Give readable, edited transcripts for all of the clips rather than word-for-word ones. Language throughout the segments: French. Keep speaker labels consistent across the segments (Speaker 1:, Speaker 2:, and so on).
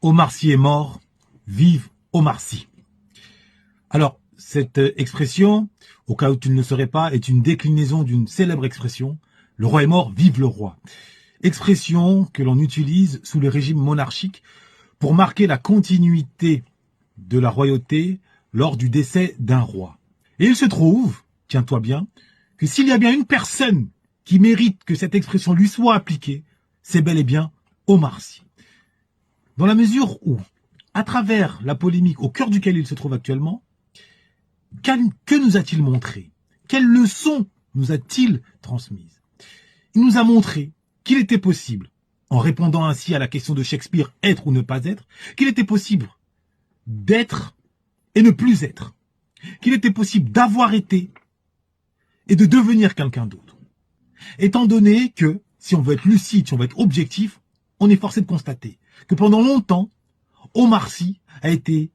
Speaker 1: Omar Sy est mort, vive Omar Sy. Alors, cette expression, au cas où tu ne le saurais pas, est une déclinaison d'une célèbre expression, le roi est mort, vive le roi. Expression que l'on utilise sous le régime monarchique pour marquer la continuité de la royauté lors du décès d'un roi. Et il se trouve, tiens-toi bien, que s'il y a bien une personne qui mérite que cette expression lui soit appliquée, c'est bel et bien Omar Sy. Dans la mesure où, à travers la polémique au cœur duquel il se trouve actuellement, que nous a-t-il montré? Quelles leçons nous a-t-il transmises? Il nous a montré qu'il était possible, en répondant ainsi à la question de Shakespeare, être ou ne pas être, qu'il était possible d'être et ne plus être, qu'il était possible d'avoir été et de devenir quelqu'un d'autre. Étant donné que, si on veut être lucide, si on veut être objectif, on est forcé de constater que pendant longtemps, Omar Sy a été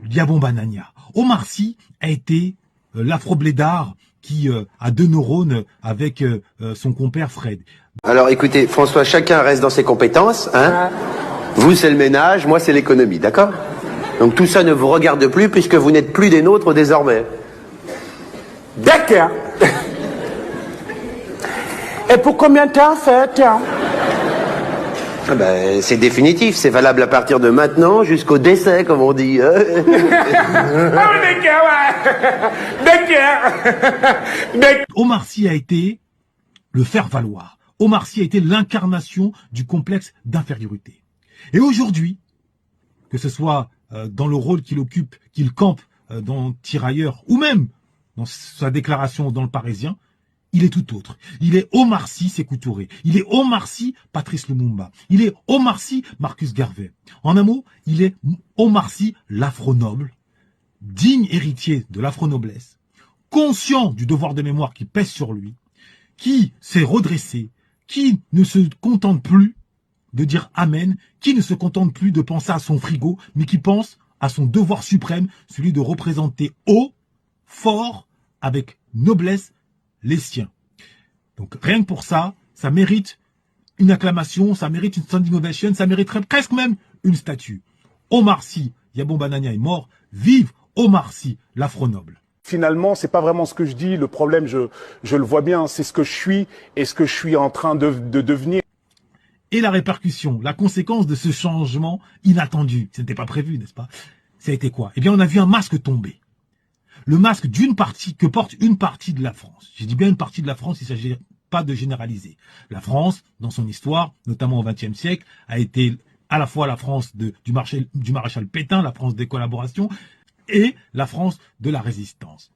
Speaker 1: Diabon Banania. Omar Sy a été l'afro-blédard qui a deux neurones avec son compère Fred.
Speaker 2: Alors écoutez, François, chacun reste dans ses compétences. Hein. Vous, c'est le ménage, moi, c'est l'économie, d'accord? Donc tout ça ne vous regarde plus puisque vous n'êtes plus des nôtres désormais.
Speaker 3: D'accord. Et pour combien de temps, en fait?
Speaker 2: Ah ben, c'est définitif, c'est valable à partir de maintenant jusqu'au décès, comme on dit.
Speaker 3: Ah oui, d'accord, ouais. D'accord.
Speaker 1: Omar Sy a été le faire-valoir. Omar Sy a été l'incarnation du complexe d'infériorité. Et aujourd'hui, que ce soit dans le rôle qu'il occupe, qu'il campe dans Tirailleurs, ou même dans sa déclaration dans Le Parisien, il est tout autre. Il est Omar Sy Sékou Touré. Il est Omar Sy Patrice Lumumba. Il est Omar Sy Marcus Garvey. En un mot, il est Omar Sy l'afro-noble, digne héritier de l'afro-noblesse, conscient du devoir de mémoire qui pèse sur lui, qui s'est redressé, qui ne se contente plus de dire Amen, qui ne se contente plus de penser à son frigo, mais qui pense à son devoir suprême, celui de représenter haut, fort, avec noblesse, les siens. Donc rien que pour ça, ça mérite une acclamation, ça mérite une standing ovation, ça mériterait presque même une statue. Omar Sy, Diabon Banania est mort, vive Omar Sy, l'afro-noble.
Speaker 4: Finalement, c'est pas vraiment ce que je dis, le problème, je le vois bien, c'est ce que je suis et ce que je suis en train de devenir.
Speaker 1: Et la répercussion, la conséquence de ce changement inattendu, ce n'était pas prévu, n'est-ce pas? Ça a été quoi? Eh bien, on a vu un masque tomber. Le masque d'une partie, que porte une partie de la France. Je dis bien une partie de la France, il ne s'agit pas de généraliser. La France, dans son histoire, notamment au XXe siècle, a été à la fois la France du maréchal Pétain, la France des collaborations, et la France de la résistance.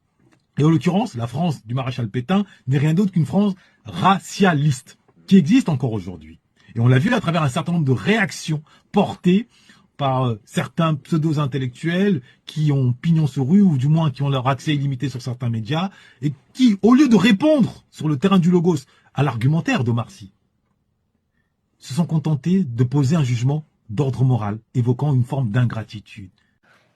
Speaker 1: Et en l'occurrence, la France du maréchal Pétain n'est rien d'autre qu'une France racialiste, qui existe encore aujourd'hui. Et on l'a vu à travers un certain nombre de réactions portées par certains pseudo-intellectuels qui ont pignon sur rue, ou du moins qui ont leur accès illimité sur certains médias, et qui, au lieu de répondre sur le terrain du logos à l'argumentaire d'Omar Sy, se sont contentés de poser un jugement d'ordre moral, évoquant une forme d'ingratitude.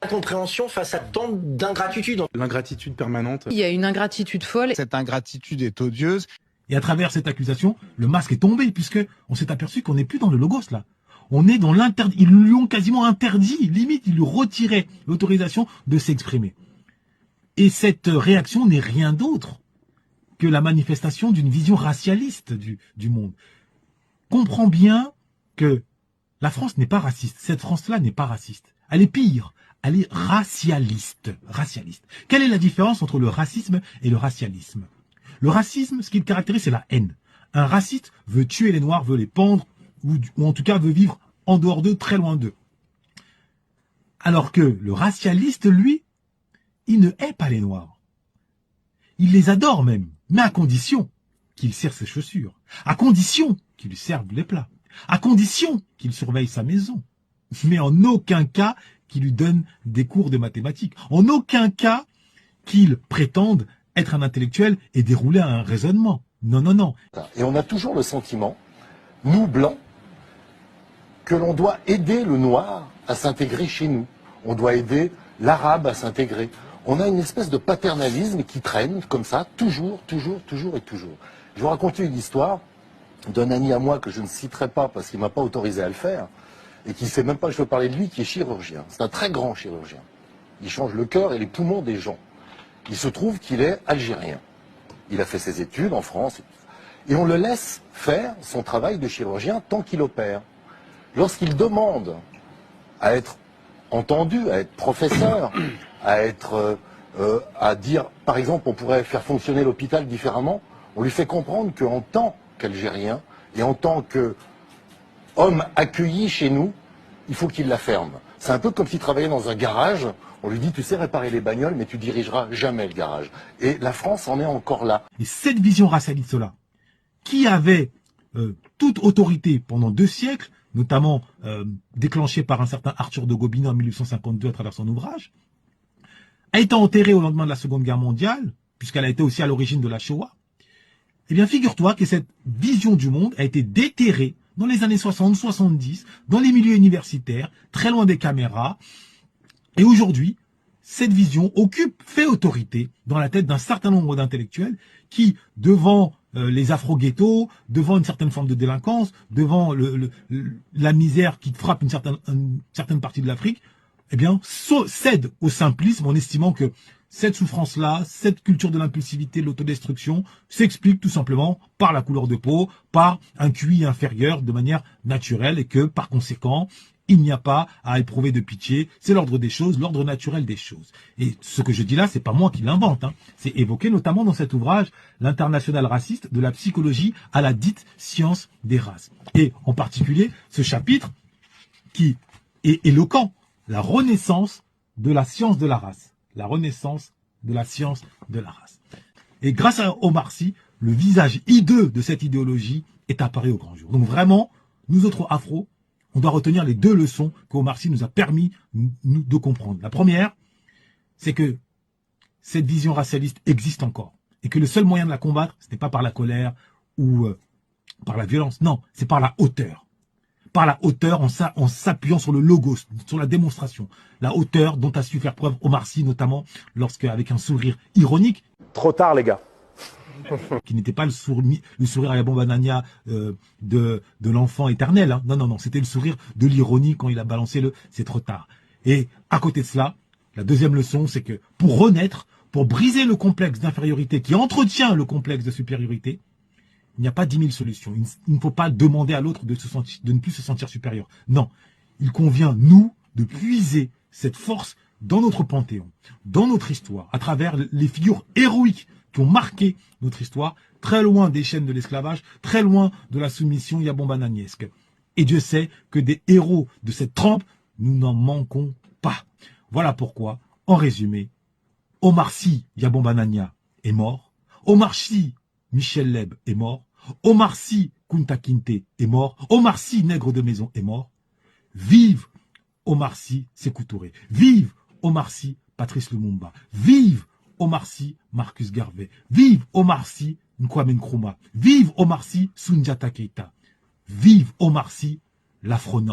Speaker 5: Incompréhension face à tant d'ingratitude.
Speaker 6: L'ingratitude permanente.
Speaker 7: Il y a une ingratitude folle.
Speaker 6: Cette ingratitude est odieuse.
Speaker 1: Et à travers cette accusation, le masque est tombé, puisque on s'est aperçu qu'on n'est plus dans le logos, là. On est dans l'interdit. Ils lui ont quasiment interdit, limite, ils lui retiraient l'autorisation de s'exprimer. Et cette réaction n'est rien d'autre que la manifestation d'une vision racialiste du monde. Comprends bien que la France n'est pas raciste. Cette France-là n'est pas raciste. Elle est pire. Elle est racialiste. Racialiste. Quelle est la différence entre le racisme et le racialisme? Le racisme, ce qui le caractérise, c'est la haine. Un raciste veut tuer les Noirs, veut les pendre, ou en tout cas veut vivre en dehors d'eux, très loin d'eux. Alors que le racialiste, lui, il ne hait pas les Noirs. Il les adore même, mais à condition qu'il serre ses chaussures, à condition qu'il lui serve les plats, à condition qu'il surveille sa maison, mais en aucun cas qu'il lui donne des cours de mathématiques, en aucun cas qu'il prétende être un intellectuel et dérouler un raisonnement. Non, non, non.
Speaker 8: Et on a toujours le sentiment, nous blancs, que l'on doit aider le noir à s'intégrer chez nous. On doit aider l'arabe à s'intégrer. On a une espèce de paternalisme qui traîne comme ça, toujours, toujours, toujours et toujours. Je vais vous raconter une histoire d'un ami à moi que je ne citerai pas parce qu'il ne m'a pas autorisé à le faire. et qui ne sait même pas que je veux parler de lui, qui est chirurgien. C'est un très grand chirurgien. Il change le cœur et les poumons des gens. Il se trouve qu'il est algérien. Il a fait ses études en France. Et on le laisse faire son travail de chirurgien tant qu'il opère. Lorsqu'il demande à être entendu, à être professeur, à dire, par exemple, on pourrait faire fonctionner l'hôpital différemment, on lui fait comprendre qu'en tant qu'Algérien et en tant qu'homme accueilli chez nous, il faut qu'il la ferme. C'est un peu comme s'il travaillait dans un garage, on lui dit, tu sais réparer les bagnoles, mais tu dirigeras jamais le garage. Et la France en est encore là.
Speaker 1: Et cette vision racialiste-là, qui avait toute autorité pendant 2 siècles, notamment déclenchée par un certain Arthur de Gobineau en 1852 à travers son ouvrage, a été enterrée au lendemain de la Seconde Guerre mondiale, puisqu'elle a été aussi à l'origine de la Shoah. Eh bien, figure-toi que cette vision du monde a été déterrée dans les années 60-70, dans les milieux universitaires, très loin des caméras. Et aujourd'hui, cette vision fait autorité dans la tête d'un certain nombre d'intellectuels qui, devant les afro-ghettos, devant une certaine forme de délinquance, devant la misère qui frappe une certaine partie de l'Afrique, eh bien, cèdent au simplisme en estimant que cette souffrance-là, cette culture de l'impulsivité, de l'autodestruction, s'explique tout simplement par la couleur de peau, par un QI inférieur de manière naturelle et que, par conséquent, il n'y a pas à éprouver de pitié, c'est l'ordre des choses, l'ordre naturel des choses. Et ce que je dis là, c'est pas moi qui l'invente, hein. C'est évoqué notamment dans cet ouvrage, L'international raciste, de la psychologie à la dite science des races. Et en particulier, ce chapitre qui est éloquent, la renaissance de la science de la race. La renaissance de la science de la race. Et grâce à Omar Sy, le visage hideux de cette idéologie est apparu au grand jour. Donc vraiment, nous autres afro, on doit retenir les 2 leçons qu'Omar Sy nous a permis de comprendre. La première, c'est que cette vision racialiste existe encore. Et que le seul moyen de la combattre, ce n'est pas par la colère ou par la violence. Non, c'est par la hauteur. Par la hauteur en s'appuyant sur le logos, sur la démonstration. La hauteur dont a su faire preuve Omar Sy, notamment lorsque, avec un sourire ironique.
Speaker 4: Trop tard, les gars.
Speaker 1: Qui n'était pas le sourire à la bombe Anania de l'enfant éternel. Hein. Non, non, non, c'était le sourire de l'ironie quand il a balancé le « c'est trop tard ». Et à côté de cela, la deuxième leçon, c'est que pour renaître, pour briser le complexe d'infériorité qui entretient le complexe de supériorité, il n'y a pas 10 000 solutions. Il ne faut pas demander à l'autre de ne plus se sentir supérieur. Non, il convient, nous, de puiser cette force dans notre panthéon, dans notre histoire, à travers les figures héroïques qui ont marqué notre histoire, très loin des chaînes de l'esclavage, très loin de la soumission yabombananiesque. Et Dieu sait que des héros de cette trempe, nous n'en manquons pas. Voilà pourquoi, en résumé, Omar Sy Yabombanania est mort, Omar Sy Michel Leb est mort, Omar Sy Kunta Kinte est mort, Omar Sy Nègre de Maison est mort. Vive Omar Sy Sékou Touré, vive Omar Sy Patrice Lumumba, vive Omar Sy Marcus Garvey, vive Omar Sy Kwame Nkrumah, vive Omar Sy Soundiata Keita, vive Omar Sy l'Afronaute.